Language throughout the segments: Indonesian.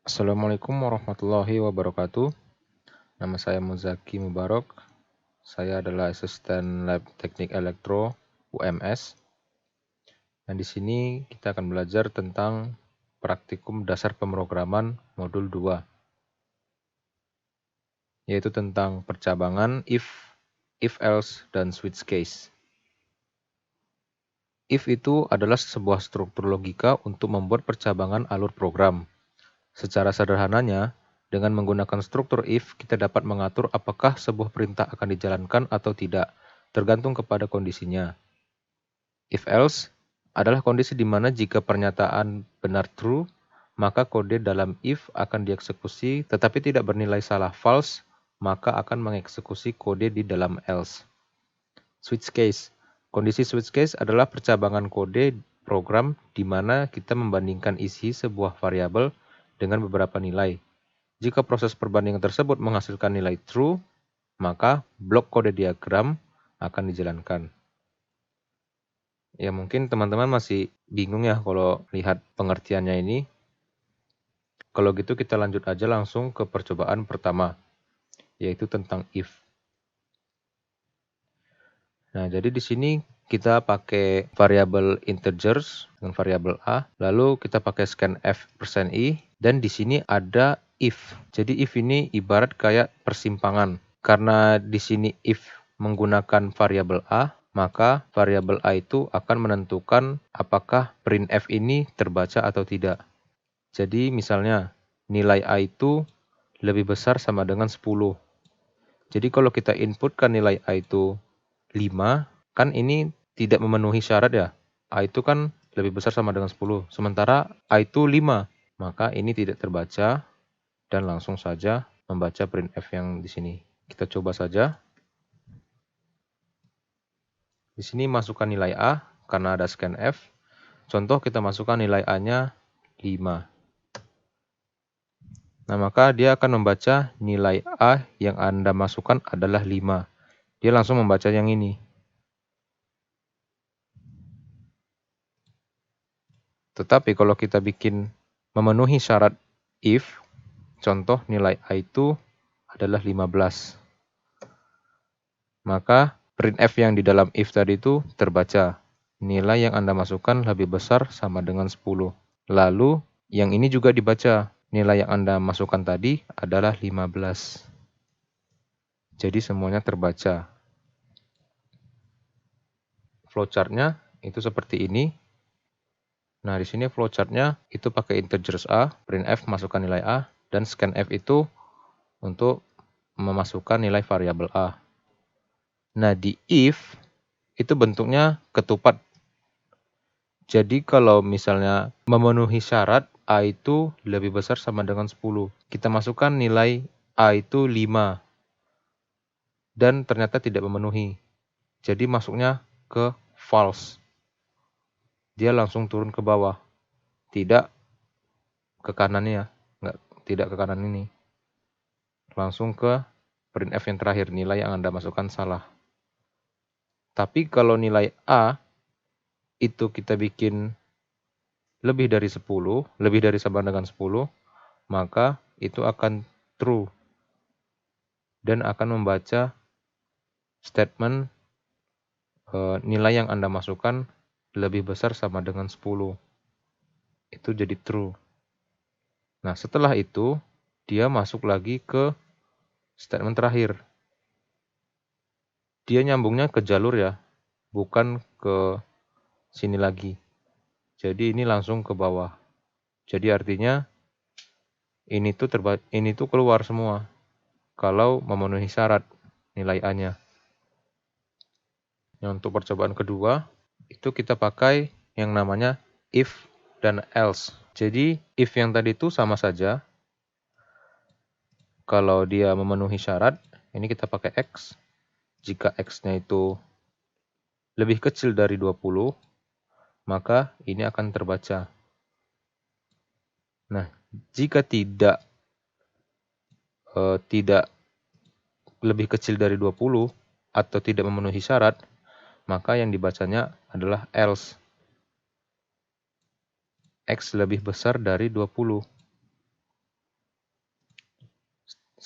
Assalamualaikum warahmatullahi wabarakatuh. Nama saya Muzaki Mubarak. Saya adalah asisten lab teknik elektro UMS. Dan di sini kita akan belajar tentang praktikum dasar pemrograman modul 2, yaitu tentang percabangan if else, dan switch case. If itu adalah sebuah struktur logika untuk membuat percabangan alur program. Secara sederhananya, dengan menggunakan struktur if, kita dapat mengatur apakah sebuah perintah akan dijalankan atau tidak, tergantung kepada kondisinya. If else adalah kondisi di mana jika pernyataan benar true, maka kode dalam if akan dieksekusi, tetapi tidak bernilai salah false, maka akan mengeksekusi kode di dalam else. Switch case. Kondisi switch case adalah percabangan kode program di mana kita membandingkan isi sebuah variabel dengan beberapa nilai. Jika proses perbandingan tersebut menghasilkan nilai true, maka blok kode diagram akan dijalankan. Ya, mungkin teman-teman masih bingung ya kalau lihat pengertiannya ini. Kalau gitu kita lanjut aja langsung ke percobaan pertama, yaitu tentang if. Nah, jadi di sini kita pakai variabel integers dengan variabel a, lalu kita pakai scanf %i, dan di sini ada if. Jadi if ini ibarat kayak persimpangan. Karena di sini if menggunakan variabel a, maka variabel a itu akan menentukan apakah printf ini terbaca atau tidak. Jadi misalnya nilai a itu lebih besar sama dengan 10. Jadi kalau kita inputkan nilai a itu 5, kan ini tidak memenuhi syarat ya. A itu kan lebih besar sama dengan 10. Sementara A itu 5, maka ini tidak terbaca dan langsung saja membaca printf yang di sini. Kita coba saja. Di sini masukkan nilai A karena ada scanf. Contoh kita masukkan nilai A-nya 5. Nah, maka dia akan membaca nilai A yang Anda masukkan adalah 5. Dia langsung membaca yang ini. Tetapi kalau kita bikin memenuhi syarat if, contoh nilai A itu adalah 15. Maka printf yang di dalam if tadi itu terbaca. Nilai yang Anda masukkan lebih besar sama dengan 10. Lalu yang ini juga dibaca. Nilai yang Anda masukkan tadi adalah 15. Jadi semuanya terbaca. Flowchart-nya itu seperti ini. Nah, di sini flowchart-nya itu pakai integers a, printf masukkan nilai a, dan scanf itu untuk memasukkan nilai variabel a. Nah, di if itu bentuknya ketupat. Jadi kalau misalnya memenuhi syarat a itu lebih besar sama dengan 10. Kita masukkan nilai a itu 5. Dan ternyata tidak memenuhi. Jadi masuknya ke false. Dia langsung turun ke bawah. Tidak ke kanannya. Tidak ke kanan ini. Langsung ke printf yang terakhir, nilai yang Anda masukkan salah. Tapi kalau nilai A itu kita bikin lebih dari 10, lebih dari sama dengan 10, maka itu akan true. Dan akan membaca statement nilai yang Anda masukkan lebih besar sama dengan 10. Itu jadi true. Nah, setelah itu, dia masuk lagi ke statement terakhir. Dia nyambungnya ke jalur ya, bukan ke sini lagi. Jadi ini langsung ke bawah. Jadi artinya ini tuh keluar semua kalau memenuhi syarat nilai A-nya. Nah, untuk percobaan kedua, itu kita pakai yang namanya if dan else. Jadi if yang tadi itu sama saja. Kalau dia memenuhi syarat, ini kita pakai X. Jika X-nya itu lebih kecil dari 20, maka ini akan terbaca. Nah, jika tidak lebih kecil dari 20 atau tidak memenuhi syarat, maka yang dibacanya adalah else. X lebih besar dari 20.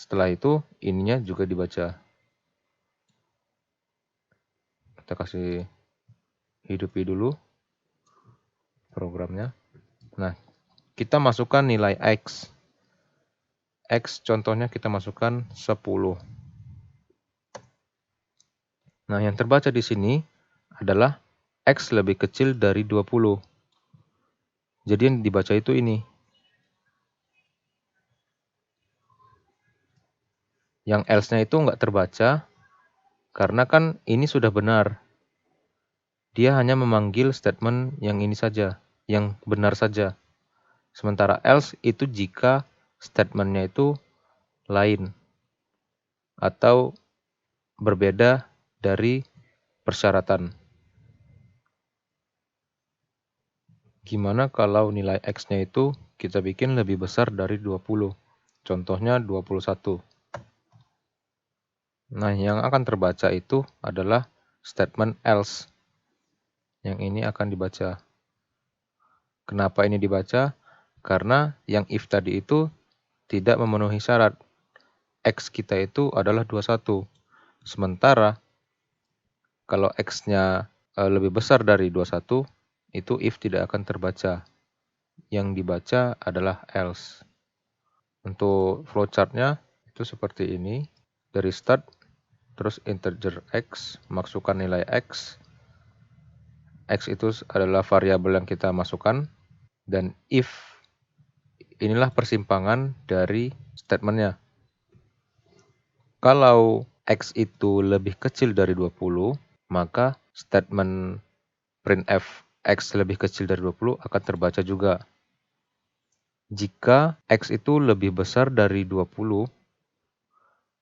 Setelah itu ininya juga dibaca. Kita kasih hidupi dulu programnya. Nah, kita masukkan nilai X. X contohnya kita masukkan 10. Nah, yang terbaca di sini adalah X lebih kecil dari 20. Jadi yang dibaca itu ini. Yang else-nya itu nggak terbaca, karena kan ini sudah benar. Dia hanya memanggil statement yang ini saja, yang benar saja. Sementara else itu jika statementnya itu lain atau berbeda dari persyaratan. Gimana kalau nilai X-nya itu kita bikin lebih besar dari 20? Contohnya 21. Nah, yang akan terbaca itu adalah statement else. Yang ini akan dibaca. Kenapa ini dibaca? Karena yang if tadi itu tidak memenuhi syarat. X kita itu adalah 21. Sementara kalau X-nya lebih besar dari 21, itu if tidak akan terbaca. Yang dibaca adalah else. Untuk flowchart-nya itu seperti ini. Dari start, terus integer X, masukkan nilai X. X itu adalah variabel yang kita masukkan. Dan if, inilah persimpangan dari statementnya. Kalau X itu lebih kecil dari 20, maka statement printf X lebih kecil dari 20 akan terbaca juga. Jika X itu lebih besar dari 20,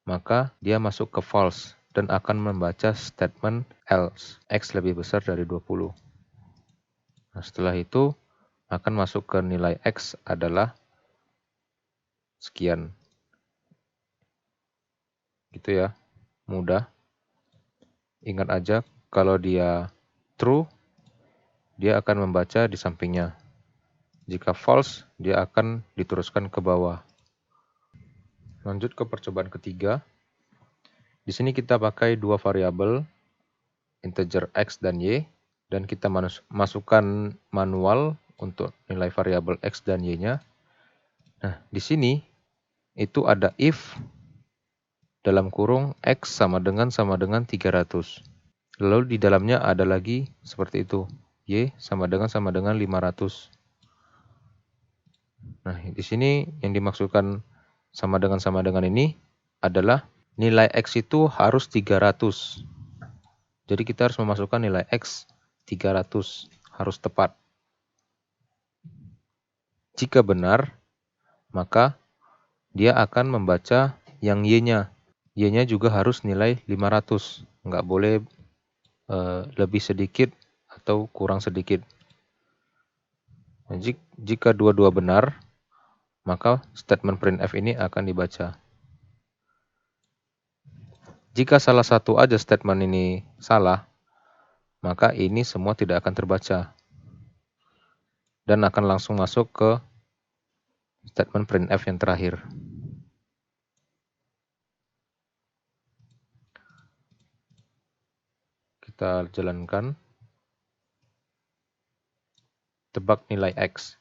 maka dia masuk ke false dan akan membaca statement else. X lebih besar dari 20. Nah, setelah itu akan masuk ke nilai X adalah sekian. Gitu ya, mudah. Ingat aja, kalau dia true, dia akan membaca di sampingnya. Jika false, dia akan diteruskan ke bawah. Lanjut ke percobaan ketiga. Di sini kita pakai dua variabel, integer X dan Y, dan kita masukkan manual untuk nilai variabel X dan Y-nya. Nah, di sini itu ada if dalam kurung X sama dengan 300. Lalu di dalamnya ada lagi seperti itu. Y sama dengan 500. Nah, di sini yang dimaksudkan sama dengan ini adalah nilai X itu harus 300. Jadi kita harus memasukkan nilai X 300. Harus tepat. Jika benar, maka dia akan membaca yang Y-nya. Y-nya juga harus nilai 500. Nggak boleh lebih sedikit atau kurang sedikit. Nah, jika dua-dua benar, maka statement printf ini akan dibaca. Jika salah satu aja statement ini salah, maka ini semua tidak akan terbaca. Dan akan langsung masuk ke statement printf yang terakhir. Kita jalankan. Tebak nilai X.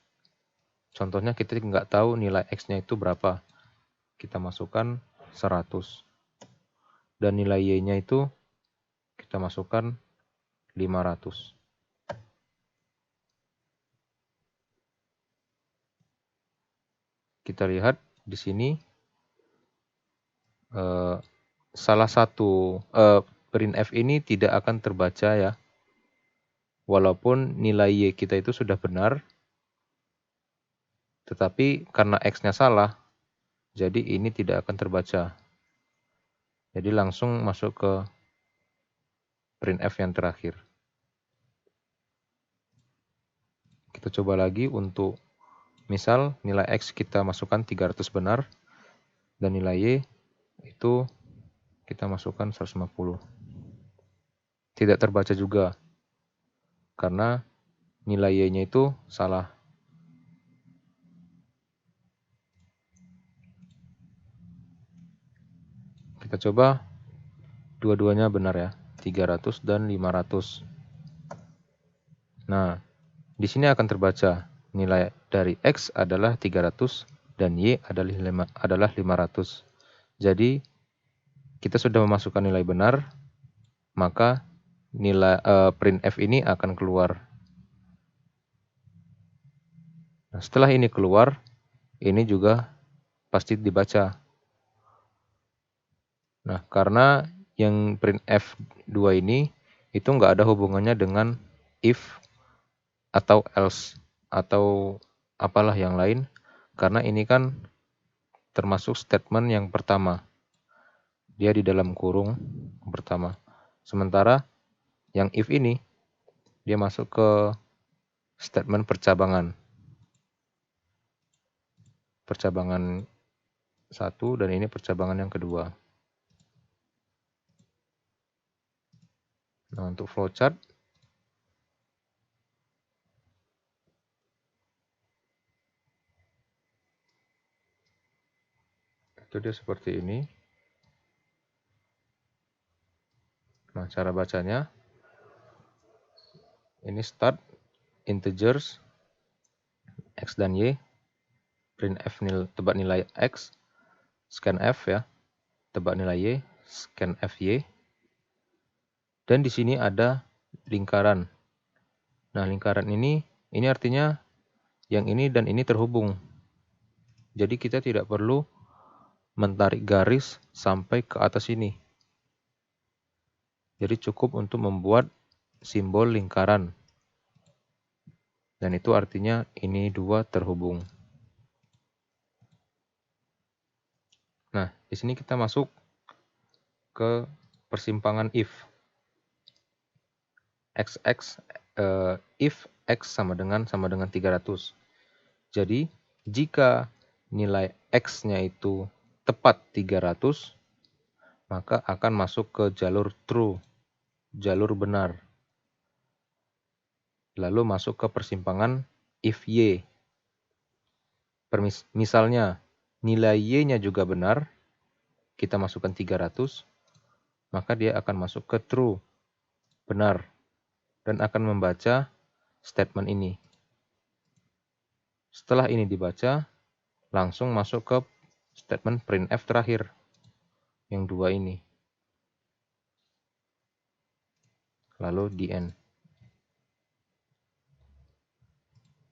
Contohnya kita nggak tahu nilai X-nya itu berapa. Kita masukkan 100. Dan nilai Y-nya itu kita masukkan 500. Kita lihat di sini salah satu printf ini tidak akan terbaca ya. Walaupun nilai Y kita itu sudah benar, tetapi karena X-nya salah, jadi ini tidak akan terbaca. Jadi langsung masuk ke printf yang terakhir. Kita coba lagi untuk misal nilai X kita masukkan 300 benar, dan nilai Y itu kita masukkan 150. Tidak terbaca juga, karena nilai Y-nya itu salah. Kita coba dua-duanya benar ya, 300 dan 500. Nah, di sini akan terbaca nilai dari X adalah 300 dan Y adalah 500. Jadi, kita sudah memasukkan nilai benar, maka nilai printf ini akan keluar. Nah, setelah ini keluar, ini juga pasti dibaca. Nah, karena yang printf 2 ini itu nggak ada hubungannya dengan if atau else atau apalah yang lain, karena ini kan termasuk statement yang pertama. Dia di dalam kurung pertama. Sementara yang if ini dia masuk ke statement percabangan. Percabangan 1 dan ini percabangan yang kedua. Nah, untuk flowchart itu dia seperti ini. Nah, cara bacanya ini start integers X dan Y, printf tebak nilai X, scanf ya, tebak nilai Y, scanf Y. Dan di sini ada lingkaran. Nah, lingkaran ini artinya yang ini dan ini terhubung. Jadi kita tidak perlu menarik garis sampai ke atas ini. Jadi cukup untuk membuat simbol lingkaran. Dan itu artinya ini dua terhubung. Nah, di sini kita masuk ke persimpangan if. If X sama dengan 300. Jadi, jika nilai X-nya itu tepat 300, maka akan masuk ke jalur true, jalur benar. Lalu masuk ke persimpangan if Y. Misalnya, nilai Y-nya juga benar, kita masukkan 300, maka dia akan masuk ke true, benar, dan akan membaca statement ini. Setelah ini dibaca, langsung masuk ke statement printf terakhir, yang dua ini. Lalu the end.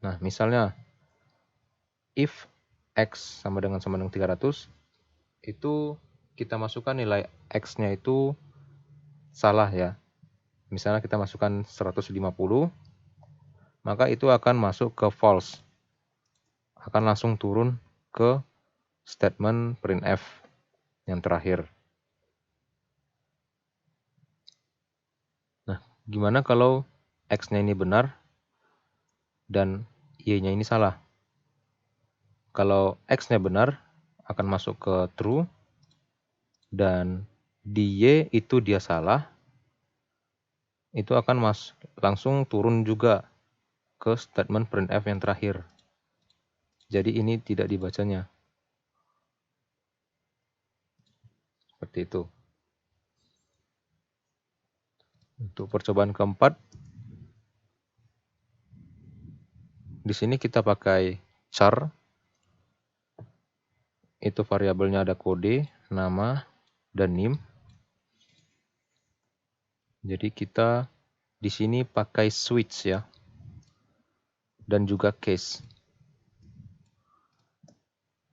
Nah, misalnya, if X sama dengan 300, itu kita masukkan nilai X-nya itu salah ya. Misalnya kita masukkan 150, maka itu akan masuk ke false. Akan langsung turun ke statement printf yang terakhir. Nah, gimana kalau X-nya ini benar dan Y-nya ini salah? Kalau X-nya benar, akan masuk ke true, dan di Y itu dia salah, itu akan langsung turun juga ke statement printf yang terakhir. Jadi ini tidak dibacanya. Seperti itu. Untuk percobaan keempat, di sini kita pakai char. Itu variabelnya ada kode, nama, dan nim. Jadi kita di sini pakai switch ya, dan juga case.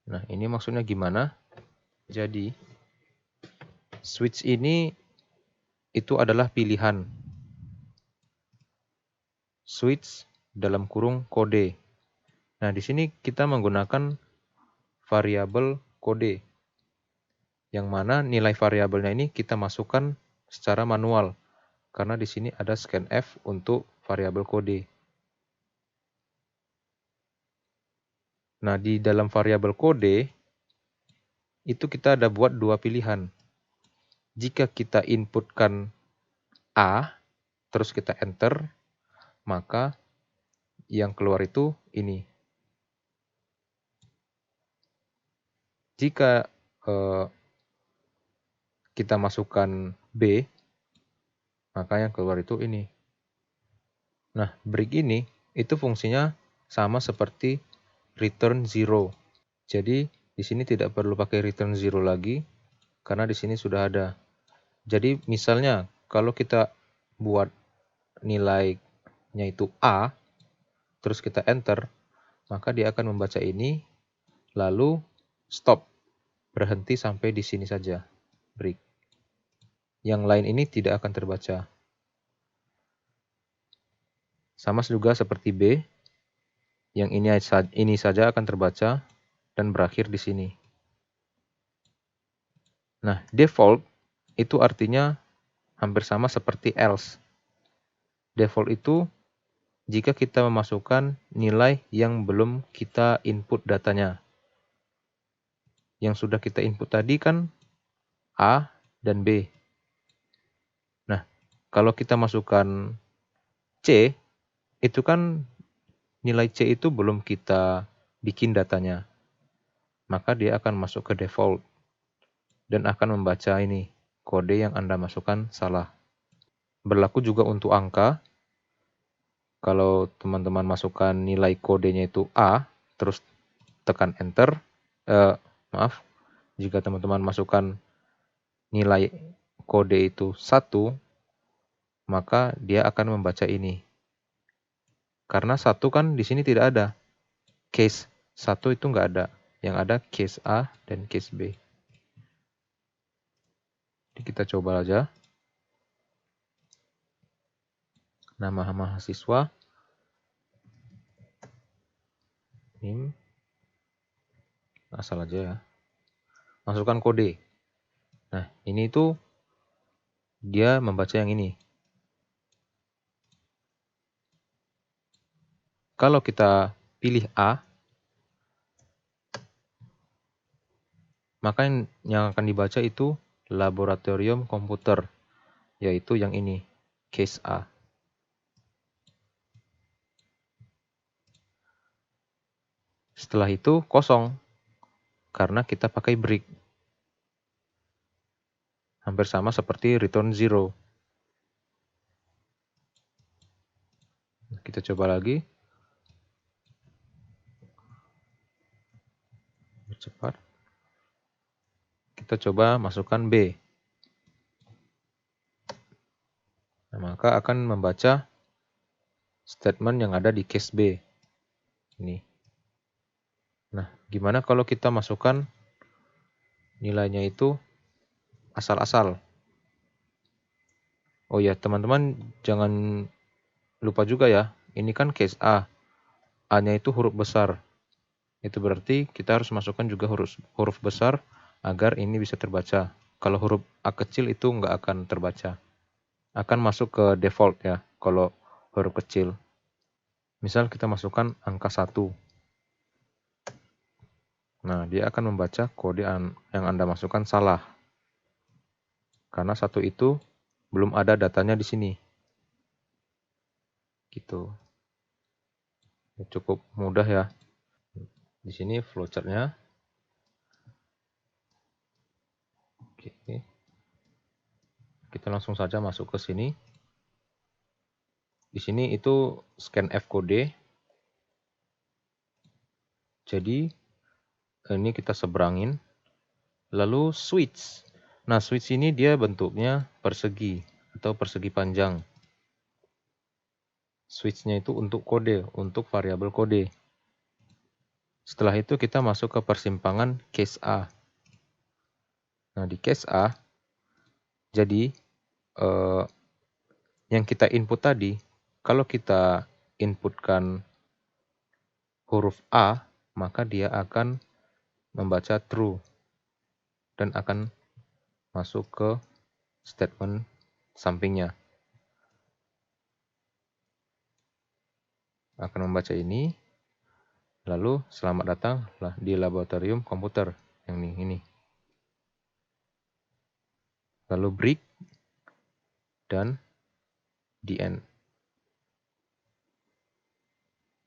Nah, ini maksudnya gimana? Jadi switch ini itu adalah pilihan. Switch dalam kurung kode. Nah, di sini kita menggunakan variabel kode, yang mana nilai variabelnya ini kita masukkan secara manual, karena di sini ada scanf untuk variabel kode. Nah, di dalam variabel kode itu kita ada buat dua pilihan. Jika kita inputkan A, terus kita enter, maka yang keluar itu ini. Jika kita masukkan B, maka yang keluar itu ini. Nah, break ini itu fungsinya sama seperti return 0. Jadi di sini tidak perlu pakai return 0 lagi karena di sini sudah ada. Jadi misalnya kalau kita buat nilainya itu A, terus kita enter, maka dia akan membaca ini, lalu stop, berhenti sampai di sini saja, break. Yang lain ini tidak akan terbaca. Sama juga seperti B, yang ini saja akan terbaca dan berakhir di sini. Nah, default itu artinya hampir sama seperti else. Default itu jika kita memasukkan nilai yang belum kita input datanya. Yang sudah kita input tadi kan A dan B. Nah, kalau kita masukkan C, itu kan nilai C itu belum kita bikin datanya. Maka dia akan masuk ke default dan akan membaca ini, kode yang Anda masukkan salah. Berlaku juga untuk angka. Kalau teman-teman masukkan nilai kodenya itu A, terus tekan enter, jika teman-teman masukkan nilai kode itu 1, maka dia akan membaca ini. Karena 1 kan di sini tidak ada. Case 1 itu nggak ada. Yang ada case A dan case B. Jadi kita coba aja. Nama mahasiswa. NIM. Asal aja ya. Masukkan kode. Nah, ini tuh dia membaca yang ini. Kalau kita pilih A, maka yang akan dibaca itu laboratorium komputer, yaitu yang ini, case A. Setelah itu kosong, karena kita pakai break. Hampir sama seperti return 0. Kita coba lagi. Cepat. Kita coba masukkan B. Nah, maka akan membaca statement yang ada di case B. Ini. Nah, gimana kalau kita masukkan nilainya itu asal-asal? Oh ya, teman-teman jangan lupa juga ya. Ini kan case A. A-nya itu huruf besar. Itu berarti kita harus masukkan juga huruf besar agar ini bisa terbaca. Kalau huruf A kecil itu nggak akan terbaca. Akan masuk ke default ya, kalau huruf kecil. Misal kita masukkan angka 1. Nah, dia akan membaca kode yang Anda masukkan salah. Karena 1 itu belum ada datanya di sini. Gitu. Cukup mudah ya. Di sini flowchart-nya. Oke. Kita langsung saja masuk ke sini. Di sini itu scanf kode. Jadi ini kita seberangin. Lalu switch. Nah, switch ini dia bentuknya persegi atau persegi panjang. Switch-nya itu untuk kode, untuk variabel kode. Setelah itu kita masuk ke persimpangan case A. Nah, di case A, jadi yang kita input tadi, kalau kita inputkan huruf A, maka dia akan membaca true dan akan masuk ke statement sampingnya. Akan membaca ini, lalu selamat datang di laboratorium komputer yang ini. Lalu break dan the end.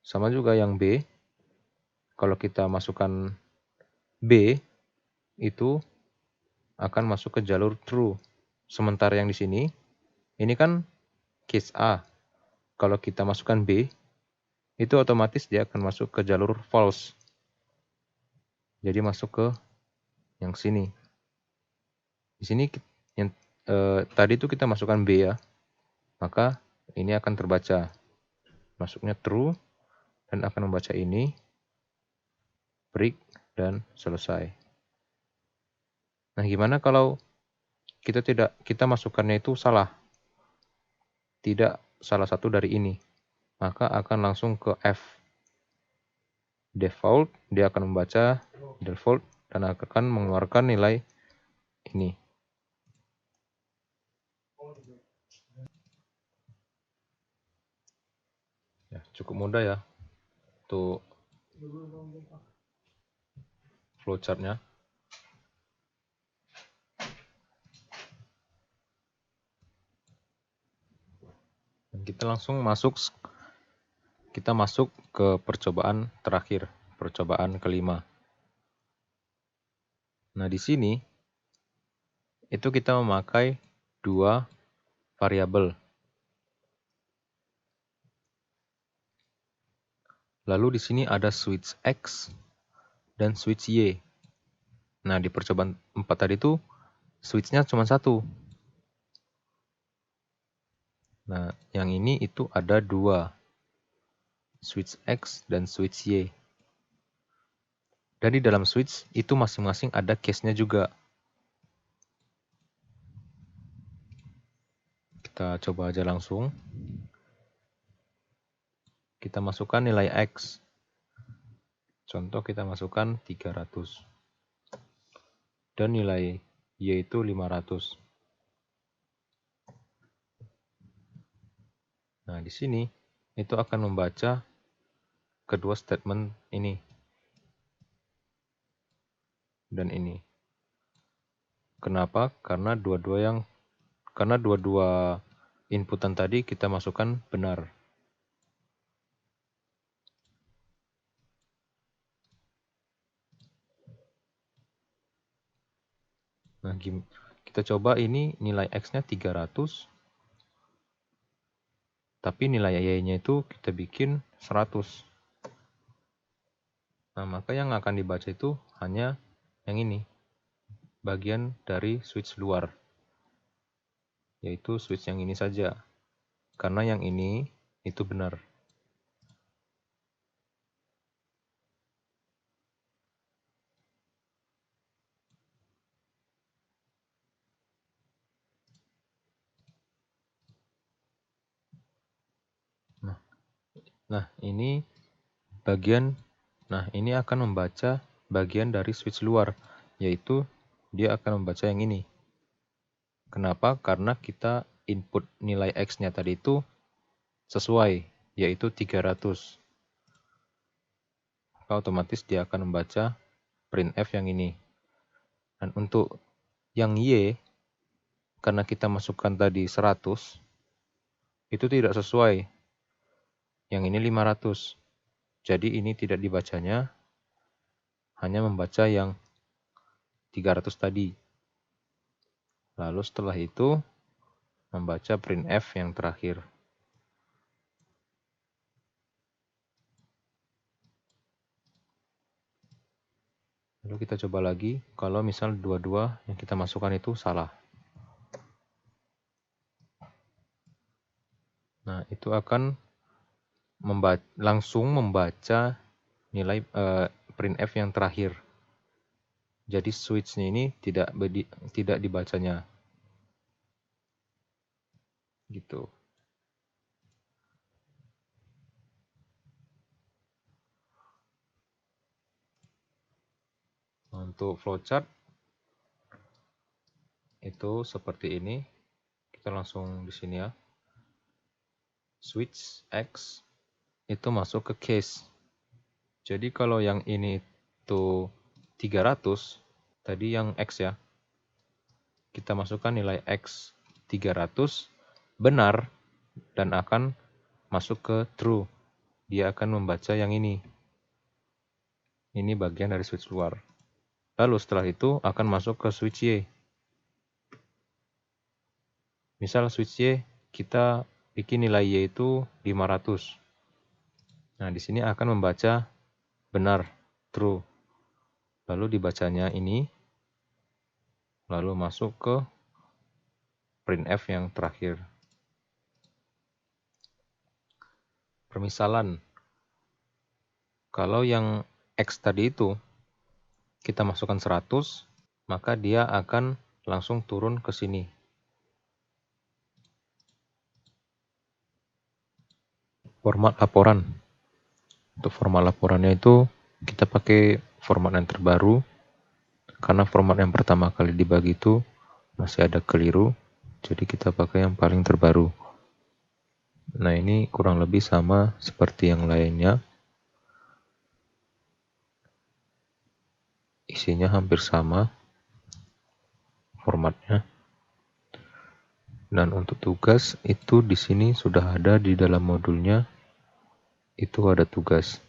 Sama juga yang B, kalau kita masukkan B, itu akan masuk ke jalur true. Sementara yang di sini, ini kan case A. Kalau kita masukkan B, itu otomatis dia akan masuk ke jalur false. Jadi masuk ke yang sini. Di sini yang tadi itu kita masukkan B ya. Maka ini akan terbaca. Masuknya true dan akan membaca ini, break, dan selesai. Nah, gimana kalau kita masukkannya itu salah? Tidak salah satu dari ini. Maka akan langsung ke F. Default, dia akan membaca default dan akan mengeluarkan nilai ini. Ya, cukup mudah ya untuk flowchartnya. Dan kita langsung masuk ke percobaan terakhir, percobaan kelima. Nah, di sini itu kita memakai dua variabel. Lalu di sini ada switch X dan switch Y. Nah, di percobaan 4 tadi itu switch-nya cuma satu. Nah, yang ini itu ada dua. Switch X dan switch Y. Dan di dalam switch itu masing-masing ada case-nya juga. Kita coba aja langsung. Kita masukkan nilai X. Contoh kita masukkan 300. Dan nilai Y itu 500. Nah, di sini itu akan membaca kedua statement ini. Dan ini. Kenapa? Karena dua-dua inputan tadi kita masukkan benar. Nah, kita coba ini nilai X-nya 300. Tapi nilai Y-nya itu kita bikin 100. Nah, maka yang akan dibaca itu hanya yang ini. Bagian dari switch luar. Yaitu switch yang ini saja. Karena yang ini itu benar. Nah, ini akan membaca bagian dari switch luar, yaitu dia akan membaca yang ini. Kenapa? Karena kita input nilai X-nya tadi itu sesuai, yaitu 300. Maka otomatis dia akan membaca printf yang ini. Dan untuk yang Y, karena kita masukkan tadi 100, itu tidak sesuai. Yang ini 500. Jadi ini tidak dibacanya, hanya membaca yang 300 tadi. Lalu setelah itu, membaca printf yang terakhir. Lalu kita coba lagi, kalau misal dua-dua yang kita masukkan itu salah. Nah, itu akan langsung membaca nilai printf yang terakhir. Jadi switch-nya ini tidak dibacanya. Gitu. Untuk flowchart itu seperti ini. Kita langsung di sini ya. Switch X itu masuk ke case. Jadi kalau yang ini itu 300, tadi yang X ya. Kita masukkan nilai X 300 benar dan akan masuk ke true. Dia akan membaca yang ini. Ini bagian dari switch luar. Lalu setelah itu akan masuk ke switch Y. Misal switch Y, kita bikin nilai Y itu 500. Nah, di sini akan membaca benar, true. Lalu dibacanya ini, lalu masuk ke printf yang terakhir. Permisalan, kalau yang X tadi itu kita masukkan 100, maka dia akan langsung turun ke sini. Format laporan. Untuk format laporannya itu kita pakai format yang terbaru, karena format yang pertama kali dibagi itu masih ada keliru, jadi kita pakai yang paling terbaru. Nah, ini kurang lebih sama seperti yang lainnya. Isinya hampir sama formatnya. Dan untuk tugas itu di sini sudah ada di dalam modulnya. Itu ada tugas.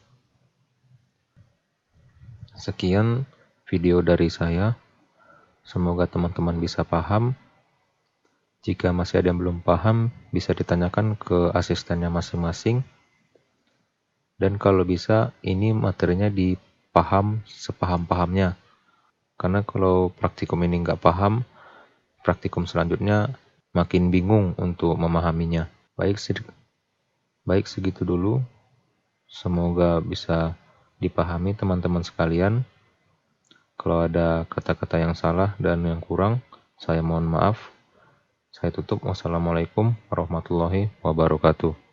Sekian video dari saya. Semoga teman-teman bisa paham. Jika masih ada yang belum paham, bisa ditanyakan ke asistennya masing-masing. Dan kalau bisa, ini materinya dipaham sepaham-pahamnya. Karena kalau praktikum ini nggak paham, praktikum selanjutnya makin bingung untuk memahaminya. Baik segitu dulu. Semoga bisa dipahami teman-teman sekalian. Kalau ada kata-kata yang salah dan yang kurang, saya mohon maaf. Saya tutup. Wassalamualaikum warahmatullahi wabarakatuh.